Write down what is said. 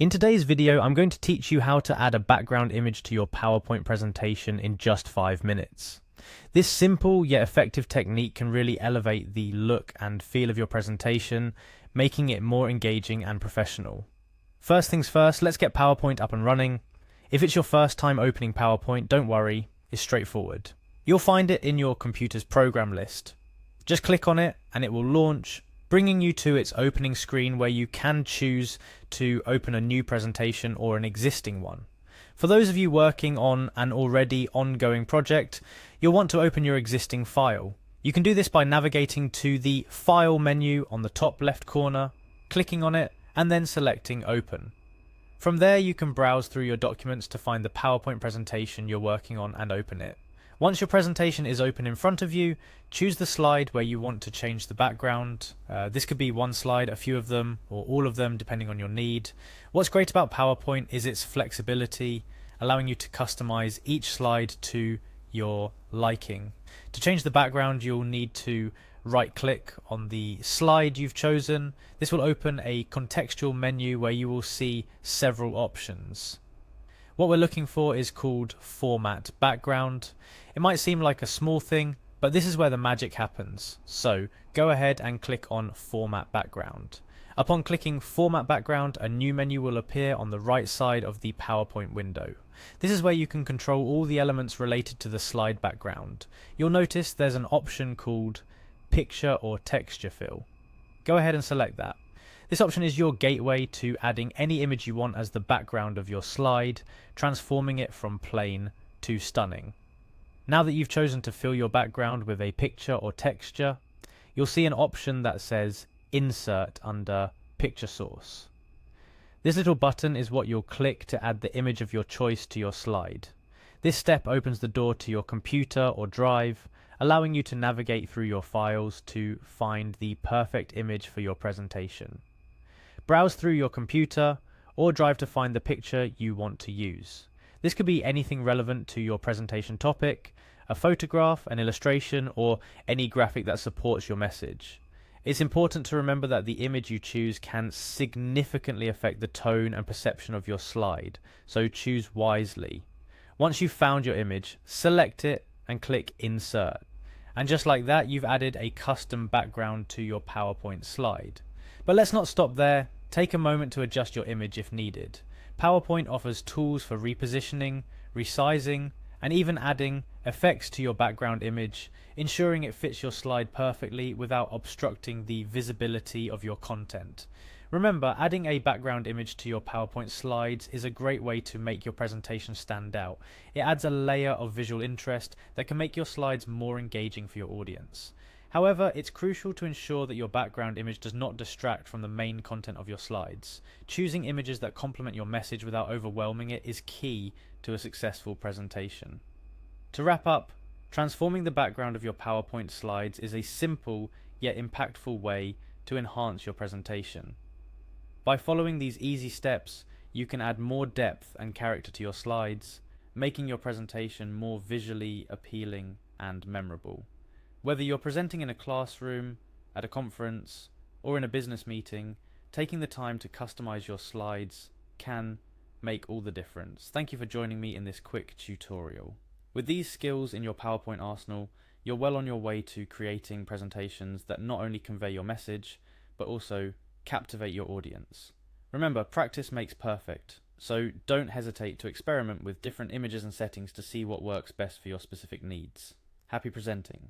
In today's video, I'm going to teach you how to add a background image to your PowerPoint presentation in just 5 minutes. This simple yet effective technique can really elevate the look and feel of your presentation, making it more engaging and professional. First things first, let's get PowerPoint up and running. If it's your first time opening PowerPoint, don't worry, it's straightforward. You'll find it in your computer's program list. Just click on it and it will launch, bringing you to its opening screen where you can choose to open a new presentation or an existing one. For those of you working on an already ongoing project, you'll want to open your existing file. You can do this by navigating to the File menu on the top left corner, clicking on it, and then selecting Open. From there you can browse through your documents to find the PowerPoint presentation you're working on and open it. Once your presentation is open in front of you, choose the slide where you want to change the background. This could be one slide, a few of them, or all of them depending on your need. What's great about PowerPoint is its flexibility, allowing you to customize each slide to your liking. To change the background, you'll need to right-click on the slide you've chosen. This will open a contextual menu where you will see several options. What we're looking for is called Format Background. It might seem like a small thing, but this is where the magic happens. So go ahead and click on Format Background. Upon clicking Format Background, a new menu will appear on the right side of the PowerPoint window. This is where you can control all the elements related to the slide background. You'll notice there's an option called Picture or Texture Fill. Go ahead and select that. This option is your gateway to adding any image you want as the background of your slide, transforming it from plain to stunning. Now that you've chosen to fill your background with a picture or texture, you'll see an option that says Insert under Picture Source. This little button is what you'll click to add the image of your choice to your slide. This step opens the door to your computer or drive, allowing you to navigate through your files to find the perfect image for your presentation. Browse through your computer or drive to find the picture you want to use. This could be anything relevant to your presentation topic, a photograph, an illustration, or any graphic that supports your message. It's important to remember that the image you choose can significantly affect the tone and perception of your slide, so choose wisely. Once you've found your image, select it and click Insert. And just like that, you've added a custom background to your PowerPoint slide. But let's not stop there. Take a moment to adjust your image if needed. PowerPoint offers tools for repositioning, resizing, and even adding effects to your background image, ensuring it fits your slide perfectly without obstructing the visibility of your content. Remember, adding a background image to your PowerPoint slides is a great way to make your presentation stand out. It adds a layer of visual interest that can make your slides more engaging for your audience. However, it's crucial to ensure that your background image does not distract from the main content of your slides. Choosing images that complement your message without overwhelming it is key to a successful presentation. To wrap up, transforming the background of your PowerPoint slides is a simple yet impactful way to enhance your presentation. By following these easy steps, you can add more depth and character to your slides, making your presentation more visually appealing and memorable. Whether you're presenting in a classroom, at a conference, or in a business meeting, taking the time to customize your slides can make all the difference. Thank you for joining me in this quick tutorial. With these skills in your PowerPoint arsenal, you're well on your way to creating presentations that not only convey your message, but also captivate your audience. Remember, practice makes perfect, so don't hesitate to experiment with different images and settings to see what works best for your specific needs. Happy presenting!